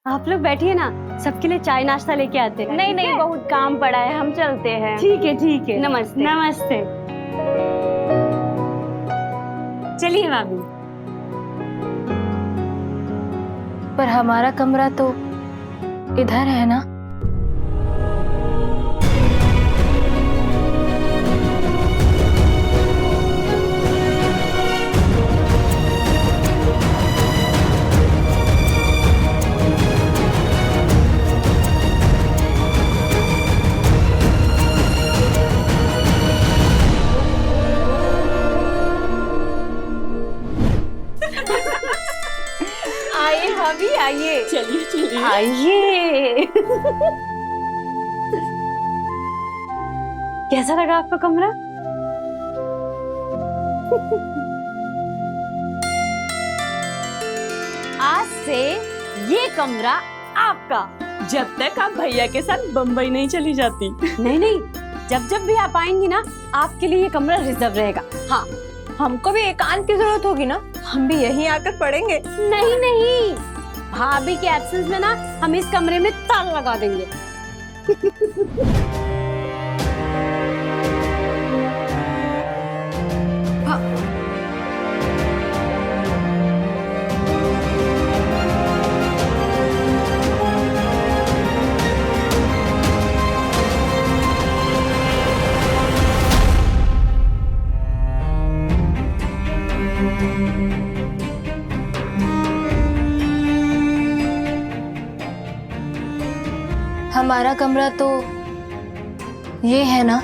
आप लोग बैठिए ना, सबके लिए चाय नाश्ता लेके आते हैं। नहीं नहीं, बहुत काम पड़ा है, हम चलते हैं। ठीक है ठीक है। नमस्ते। नमस्ते। चलिए भाभी। पर हमारा कमरा तो इधर है ना। आइए भाभी आइए। चलिए चलिए। आइए। कैसा लगा आपका कमरा? आज से ये कमरा आपका, जब तक आप भैया के साथ बम्बई नहीं चली जाती। नहीं नहीं, जब जब भी आप आएंगी ना, आपके लिए ये कमरा रिजर्व रहेगा। हाँ, हमको भी एकांत की जरूरत होगी ना, हम भी यहीं आकर पढ़ेंगे। नहीं नहीं, भाभी के एब्सेंस में ना हम इस कमरे में ताला लगा देंगे। हमारा कमरा तो ये है ना।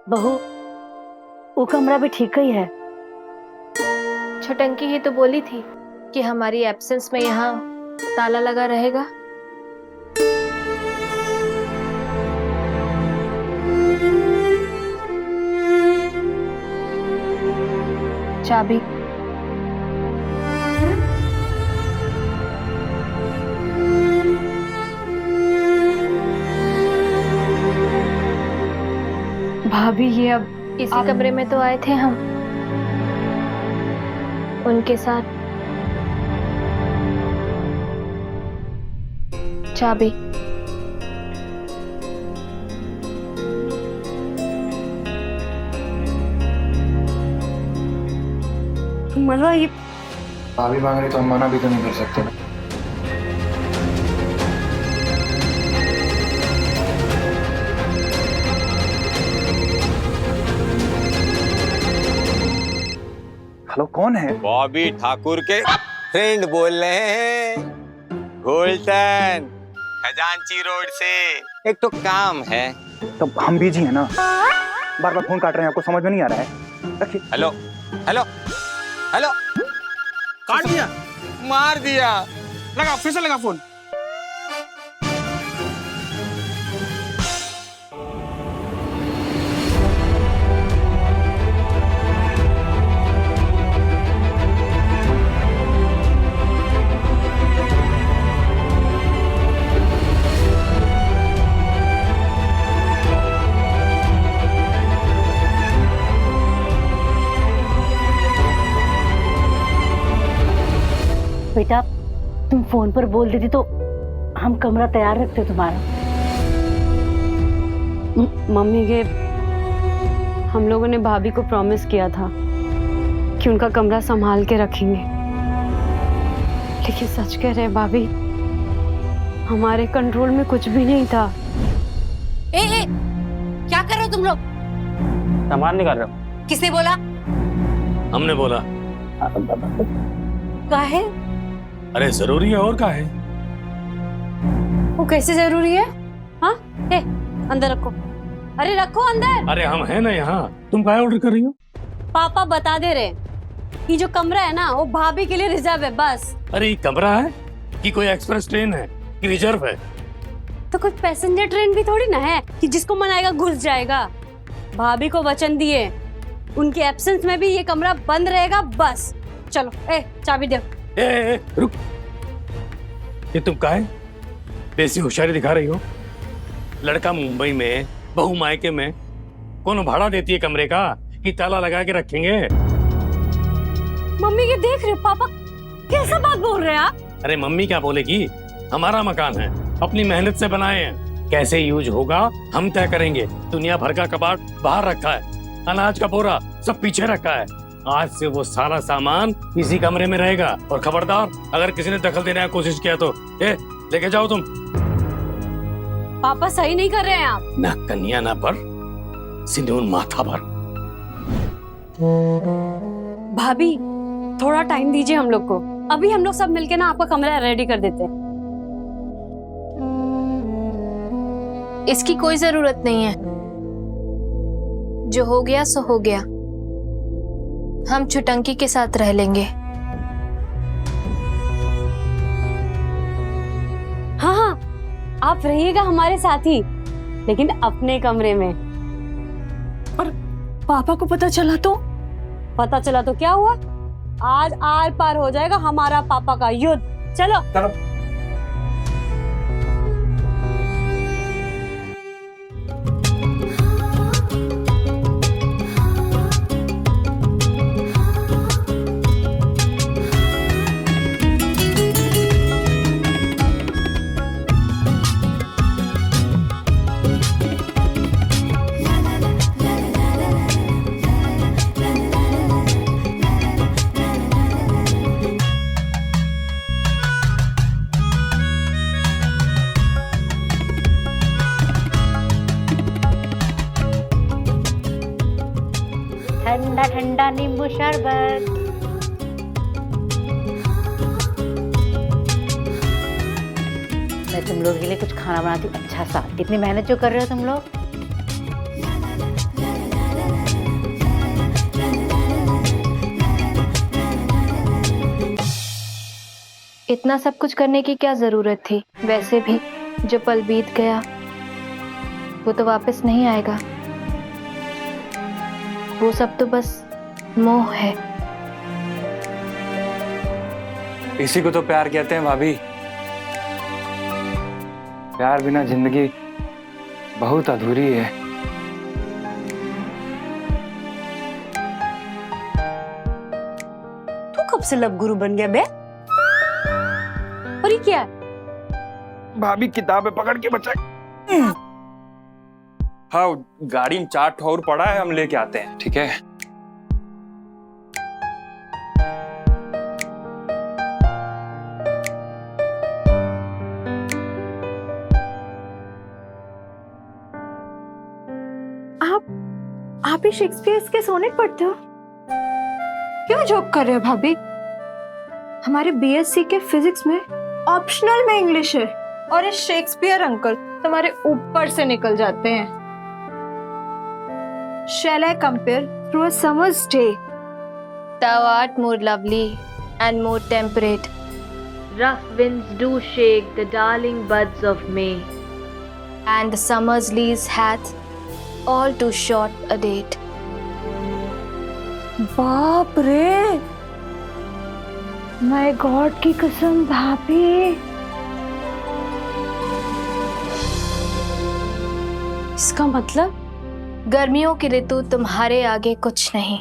बहू, वो कमरा भी ठीक ही है। छटंकी ही तो बोली थी कि हमारी एब्सेंस में यहाँ ताला लगा रहेगा। चाबी। भाभी ये अब इसी कमरे में तो आए थे हम, उनके साथ। चाबी। मलवा, ये भाभी मांग रही तो हम मना भी तो नहीं कर सकते ना। हेलो, कौन है? बॉबी ठाकुर के फ्रेंड बोल रहे हैं, गोल्टन, खजांची रोड से। एक तो काम है। तो हम बिजी हैं ना, बार बार फोन काट रहे हैं, आपको समझ में नहीं आ रहा है? रखिए। Hello hello hello. काट दिया, मार दिया। लगा, फिर से लगा फोन। बेटा, तुम फोन पर बोल देती तो हम कमरा तैयार रखते तुम्हारा। मम्मी के, हम लोगों ने भाभी को प्रॉमिस किया था कि उनका कमरा संभाल के रखेंगे, लेकिन सच कह रहे भाभी, हमारे कंट्रोल में कुछ भी नहीं था। ए, क्या कर रहे हो तुम लोग? सामान निकाल रहे हो? किसने बोला? हमने बोला। काहे? अरे जरूरी है, और क्या है? वो कैसे जरूरी है? हाँ, अंदर रखो। अरे रखो अंदर। अरे हम हैं ना यहाँ, तुम क्या ऑर्डर कर रही हो? पापा बता दे रहे, ये जो कमरा है ना, वो भाभी के लिए रिजर्व है बस। अरे ये कमरा है कि कोई एक्सप्रेस ट्रेन है कि रिजर्व है? तो कोई पैसेंजर ट्रेन भी थोड़ी ना है कि जिसको मनाएगा घुस जाएगा। भाभी को वचन दिए, उनके एब्सेंस में भी ये कमरा बंद रहेगा बस। चलो, चाबी दो। रुक, ये तुम काहे बेसी होशियारी दिखा रही हो? लड़का मुंबई में, बहू मायके में, कौन भाड़ा देती है कमरे का कि ताला लगा के रखेंगे? मम्मी ये देख रहे हो पापा कैसा बात बोल रहे हैं आप? अरे मम्मी क्या बोलेगी? हमारा मकान है, अपनी मेहनत से बनाए हैं, कैसे यूज होगा हम तय करेंगे। दुनिया भर का कबाड़ बाहर रखा है, अनाज का बोरा सब पीछे रखा है। आज से वो सारा सामान इसी कमरे में रहेगा। और खबरदार, अगर किसी ने दखल देने की कोशिश किया तो लेके जाओ तुम। पापा सही नहीं कर रहे हैं आप। ना कन्या ना पर सिंदूर माथा भर। भाभी थोड़ा टाइम दीजिए हम लोग को, अभी हम लोग सब मिलके ना आपका कमरा रेडी कर देते हैं। इसकी कोई जरूरत नहीं है, जो हो गया सो हो गया। हम छुटंकी के साथ रह लेंगे। हाँ हाँ, आप रहिएगा हमारे साथ ही, लेकिन अपने कमरे में। और पापा को पता चला तो? पता चला तो क्या हुआ? आज आर पार हो जाएगा हमारा पापा का युद्ध। चलो चलो। ठंडा ठंडा नींबू शरबत। मैं तुम लोगों के लिए कुछ खाना बनाती हूँ अच्छा सा। इतनी मेहनत जो कर रहे हो तुम लोग। इतना सब कुछ करने की क्या जरूरत थी? वैसे भी जो पल बीत गया वो तो वापस नहीं आएगा। वो सब तो बस मोह है। इसी को तो प्यार कहते हैं भाभी। प्यार बिना जिंदगी बहुत अधूरी है। तू कब से लव गुरु बन गया बे? और ये क्या है? भाभी किताबें पकड़ के बचा। हाँ, गाड़ी में चाट और पड़ा है, हम लेके आते हैं। ठीक है। आप ही शेक्सपियर के सोनेट पढ़ते हो? क्यों जोक कर रहे हो भाभी? हमारे बीएससी के फिजिक्स में ऑप्शनल में इंग्लिश है, और ये शेक्सपियर अंकल तुम्हारे ऊपर से निकल जाते हैं। Shall I compare through a summer's day? Thou art more lovely and more temperate. Rough winds do shake the darling buds of May, and the summer's lease hath all too short a date. बाप रे, my God की कसम भाभी। इसका मतलब? गर्मियों की ऋतु तुम्हारे आगे कुछ नहीं।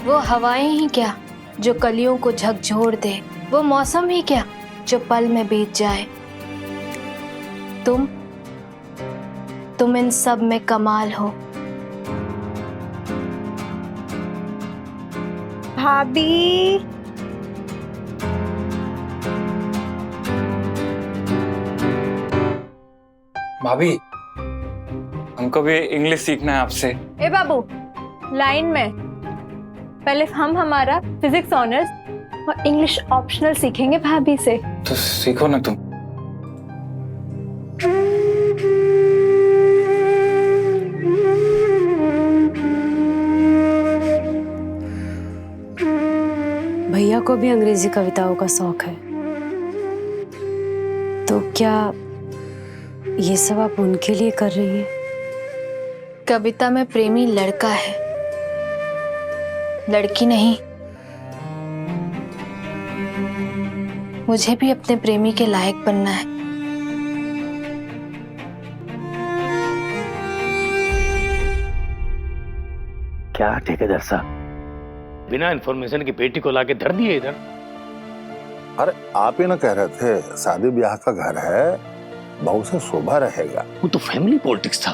वो हवाएं ही क्या जो कलियों को झकझोर दे, वो मौसम ही क्या जो पल में बीत जाए। तुम इन सब में कमाल हो। भाभी भाभी, हमको भी इंग्लिश सीखना है आपसे। ए बाबू, लाइन में। पहले हम हमारा फिजिक्स ऑनर्स और इंग्लिश ऑप्शनल सीखेंगे भाभी से। तो सीखो ना तुम। भैया को भी अंग्रेजी कविताओं का शौक है, तो क्या ये सब आप उनके लिए कर रही हैं? कविता में प्रेमी लड़का है, लड़की नहीं। मुझे भी अपने प्रेमी के लायक बनना है। क्या ठेकेदार साहब, बिना इन्फॉर्मेशन की बेटी को लाके धर दिए इधर? अरे आप ही ना कह रहे थे शादी ब्याह का घर है, बहू से शोभा रहेगा। वो तो फैमिली पॉलिटिक्स था।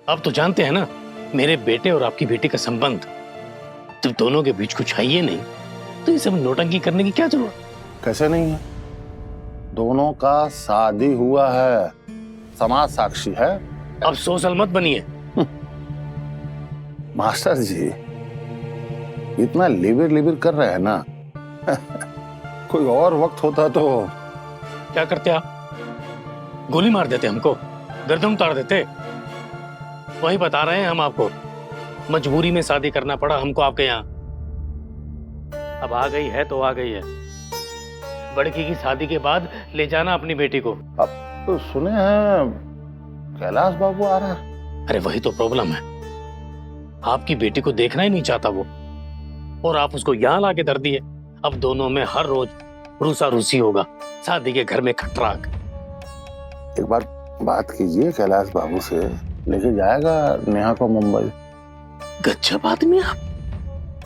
आप तो जानते हैं ना मेरे बेटे और आपकी बेटी का संबंध। जब दोनों के बीच कुछ है ही नहीं तो ये सब नोटंकी करने की क्या जरूरत? कैसे नहीं है, दोनों का शादी हुआ है, समाज साक्षी है। अब सोशल मत बनिए। मास्टर जी इतना लिबिर कर रहे हैं ना। कोई और वक्त होता तो क्या करते आप? गोली मार देते हमको, गर्दन उतार देते। वही बता रहे हैं हम आपको, मजबूरी में शादी करना पड़ा हमको आपके यहाँ। अब आ गई है तो आ गई है। बड़की की शादी के बाद ले जाना अपनी बेटी को। अब तो सुने हैं कैलाश बाबू आ रहा है। अरे वही तो प्रॉब्लम है, आपकी बेटी को देखना ही नहीं चाहता वो, और आप उसको यहाँ लाके धर दिए। अब दोनों में हर रोज रूसा रूसी होगा, शादी के घर में खटराक। एक बार बात कीजिए कैलाश बाबू से, लेके जाएगा नेहा को मुंबई। गजब आदमी आप।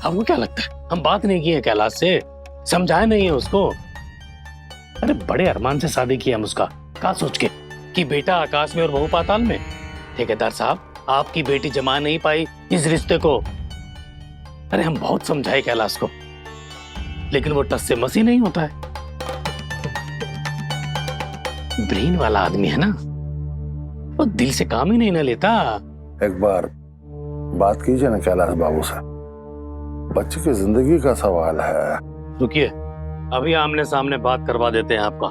आपको क्या लगता है हम बात नहीं की है कैलाश से? समझाए नहीं है उसको? अरे बड़े अरमान से शादी की हम उसका, क्या सोच के कि बेटा आकाश में और बहू पाताल में। ठेकेदार साहब, आपकी बेटी जमा नहीं पाई इस रिश्ते को। अरे हम बहुत समझाए कैलाश को, लेकिन वो टस से मसी नहीं होता है। ब्रेन वाला आदमी है ना, वो दिल से काम ही नहीं ना लेता। एक बार बात कीजिए ना कैलाश बाबू से, बच्चे की जिंदगी का सवाल है। रुकिए, अभी आमने सामने बात करवा देते हैं आपका,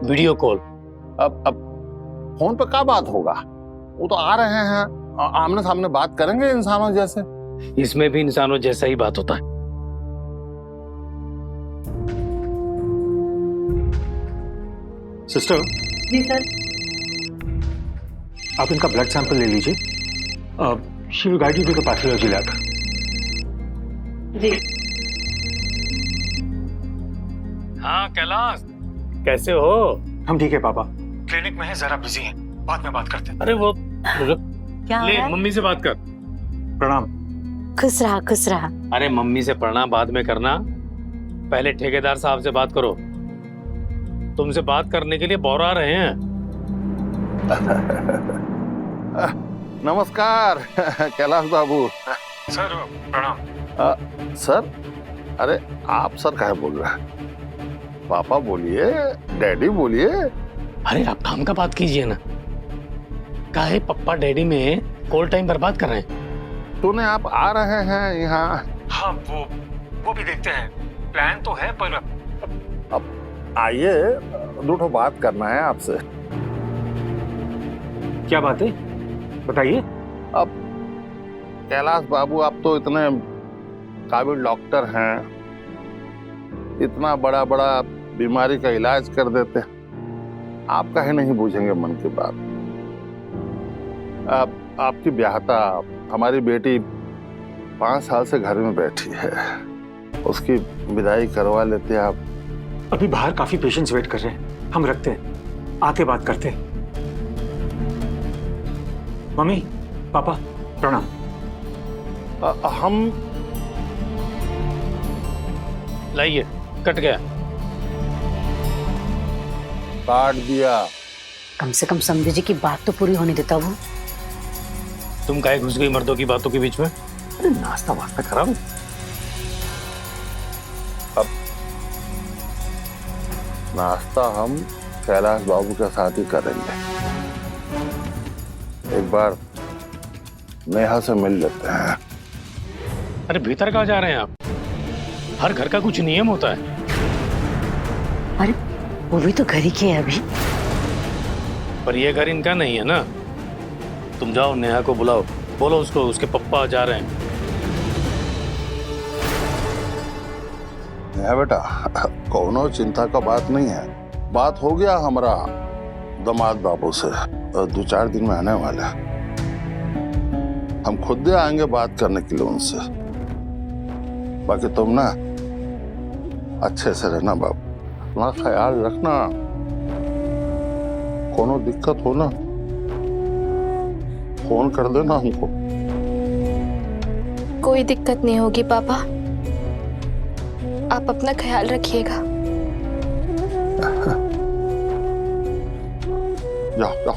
वीडियो कॉल। अब फोन पे क्या बात होगा, वो तो आ रहे हैं, आमने सामने बात करेंगे इंसानों जैसे। इसमें भी इंसानों जैसा ही बात होता है। सिस्टर, जी सर। आप इनका ब्लड सैंपल ले लीजिए। She will guide you to the pathology lab. जी। हाँ कैलाश, कैसे हो? हम ठीक है पापा, क्लिनिक में है, जरा बिजी हैं, बाद में बात करते हैं। अरे वो क्या ले है? मम्मी से बात कर। प्रणाम। खुश रहा खुश रहा। अरे मम्मी से पढ़ना बाद में करना, पहले ठेकेदार साहब से बात करो। तुमसे बात करने के लिए बौरा रहे हैं। नमस्कार कैलाश बाबू। सर प्रणाम। सर, अरे आप सर काहे बोल रहे हैं? पापा बोलिए, डैडी बोलिए। अरे आप काम का बात कीजिए ना, काहे पप्पा डैडी में कॉल टाइम बर्बाद कर रहे हैं? सुने आप आ रहे हैं यहाँ। हाँ वो भी देखते हैं, प्लान तो है, पर अब आइए, दो बात करना है आपसे। क्या बात है बताइए। अब कैलाश बाबू, आप तो इतने काबिल डॉक्टर हैं, इतना बड़ा बड़ा बीमारी का इलाज कर देते हैं, आप काहे नहीं पूछेंगे मन की बात? आपकी ब्याहता हमारी बेटी 5 साल से घर में बैठी है, उसकी विदाई करवा लेते आप। अभी बाहर काफी पेशेंट्स वेट कर रहे हैं, हम रखते हैं, आके बात करते हैं। मम्मी पापा प्रणाम। हम लाइए, कट गया। काट दिया। कम से कम समझे जी की बात तो पूरी होने देता वो। तुम काहे घुस गई मर्दों की बातों के बीच में? अरे नाश्ता वास्ता खराब है। अब नाश्ता हम कैलाश बाबू के साथ ही करेंगे। एक बार नेहा से मिल लेते हैं। अरे भीतर कहाँ जा रहे हैं आप? हर घर का कुछ नियम होता है। अरे वो भी तो घर ही के है अभी। पर ये घर इनका नहीं है ना। तुम जाओ, नेहा को बुलाओ, बोलो उसको उसके पप्पा जा रहे हैं। नेहा बेटा, कोनो चिंता का बात नहीं है, बात हो गया हमारा दामाद बाबू से, 2-4 दिन में आने वाले हैं। हम खुद ही आएंगे बात करने के लिए उनसे। बाकी तुम ना अच्छे से रहना बाबू। अपना ख्याल रखना, कोनो दिक्कत हो ना फोन कर देना हमको। कोई दिक्कत नहीं होगी पापा, आप अपना ख्याल रखिएगा। जाओ जाओ,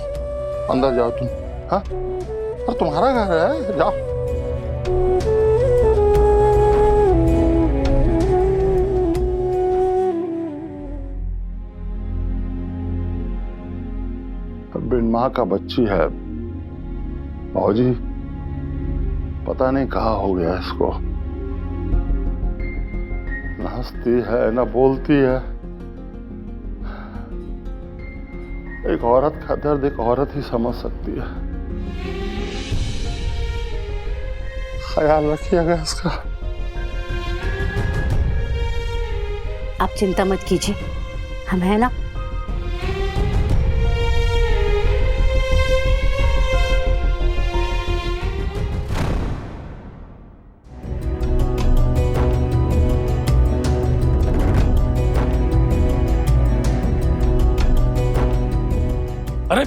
अंदर जाओ तुम। हाँ, पर तुम्हारा घर है, जाओ। बिन माँ का बच्ची है भाजी, पता नहीं कहाँ हो गया इसको। न हंसती है न बोलती है। एक औरत का दर्द एक औरत ही समझ सकती है। ख्याल रखिएगा इसका। आप चिंता मत कीजिए, हम हैं ना। अरे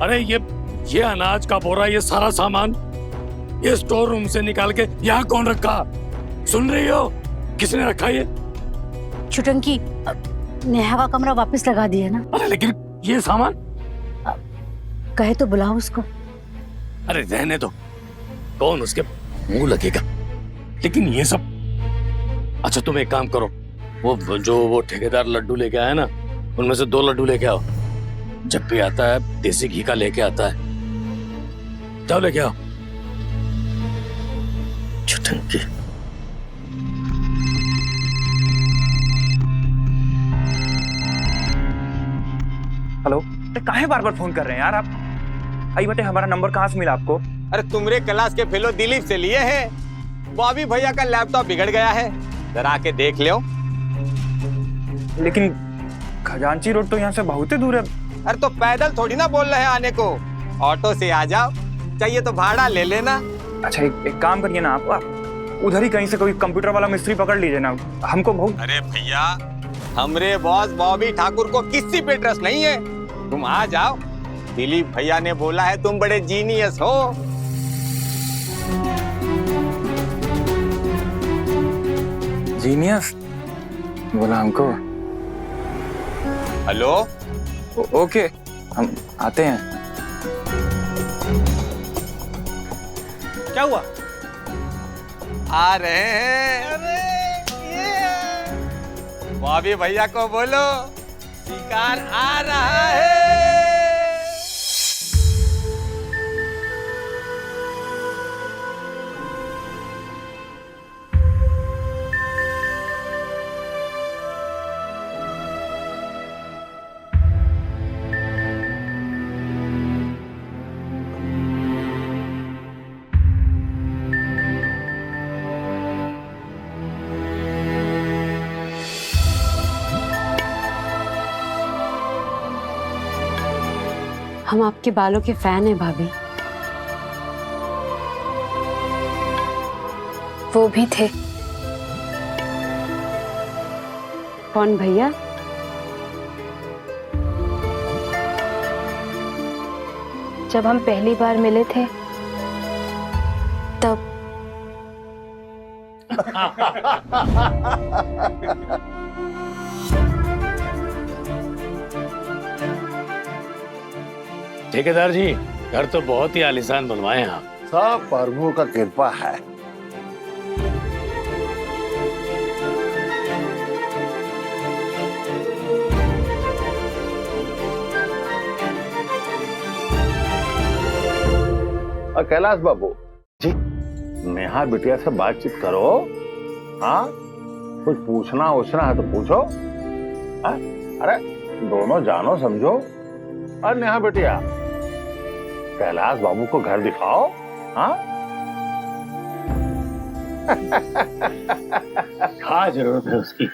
अरे ये अनाज का बोरा, ये सारा सामान ये स्टोर रूम से निकाल के यहाँ कौन रखा? सुन रही हो? किसने रखा ये? छुटंकी, नेहा का कमरा वापस लगा दिया ना। अरे लेकिन ये सामान कहे तो बुलाओ उसको। अरे रहने दो, कौन उसके मुंह लगेगा। लेकिन ये सब, अच्छा तुम एक काम करो, वो ठेकेदार लड्डू लेके आया ना, उनमें से 2 लड्डू लेके आओ। जब भी आता है देसी घी का लेके आता है। जाओ लेके आओ। छुटंकी, हेलो, काहे बार बार फोन कर रहे हैं यार आप? आई बटे, हमारा नंबर कहाँ से मिला आपको? अरे तुमरे क्लास के फेलो दिलीप से लिए हैं। बॉबी भैया का लैपटॉप बिगड़ गया है, जरा आके देख लो। लेकिन खजांची रोड तो यहाँ से बहुत ही दूर है। अरे तो पैदल थोड़ी ना बोल रहे हैं आने को, ऑटो से आ जाओ, चाहिए तो भाड़ा ले लेना। अच्छा एक काम करिए ना, आप उधर ही कहीं से कोई कंप्यूटर वाला मिस्त्री पकड़ लीजिए ना, हमको बहुत। अरे भैया, हमरे बॉस बॉबी ठाकुर को किसी पे ट्रस्ट नहीं है, तुम आ जाओ। दिलीप भैया ने बोला है तुम बड़े जीनियस हो। जीनियस बोला हमको? हेलो, ओके, हम आते हैं। क्या हुआ? आ रहे हैं। अरे ये बॉबी भैया को बोलो शिकार आ रहा है। हम आपके बालों के फैन हैं भाभी। वो भी थे। कौन भैया? जब हम पहली बार मिले थे तब। ठेकेदार जी, घर तो बहुत ही आलीशान बनवाए हैं आप। सब प्रभु का कृपा है। और कैलाश बाबू जी, नेहा बिटिया से बातचीत करो। हाँ, कुछ पूछना है तो पूछो। हाँ? अरे दोनों जानो समझो। और नेहा बिटिया, कैलाश बाबू को घर दिखाओ। हाँ? क्या जरूरत है उसकी?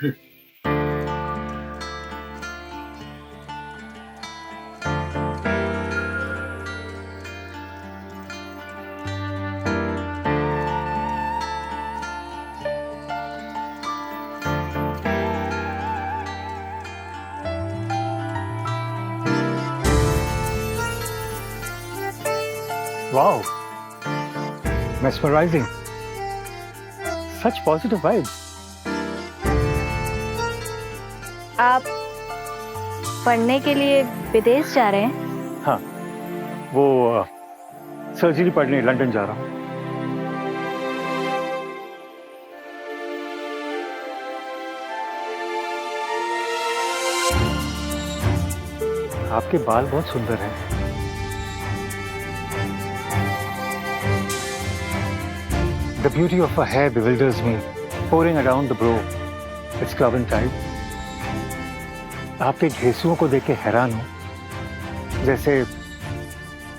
Wow, mesmerizing. Such positive vibes. आप पढ़ने के लिए विदेश जा रहे हैं? हाँ, वो सर्जरी पढ़ने लंदन जा रहा हूँ। आपके बाल बहुत सुंदर हैं। The beauty of her hair bewilders me, pouring around the brow. It's club and tight. आपके घेंसुओं को देख के हैरान हूं, जैसे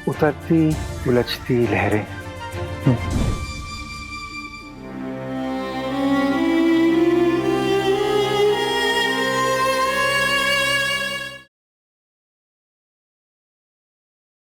उतरती उलझती लहरें।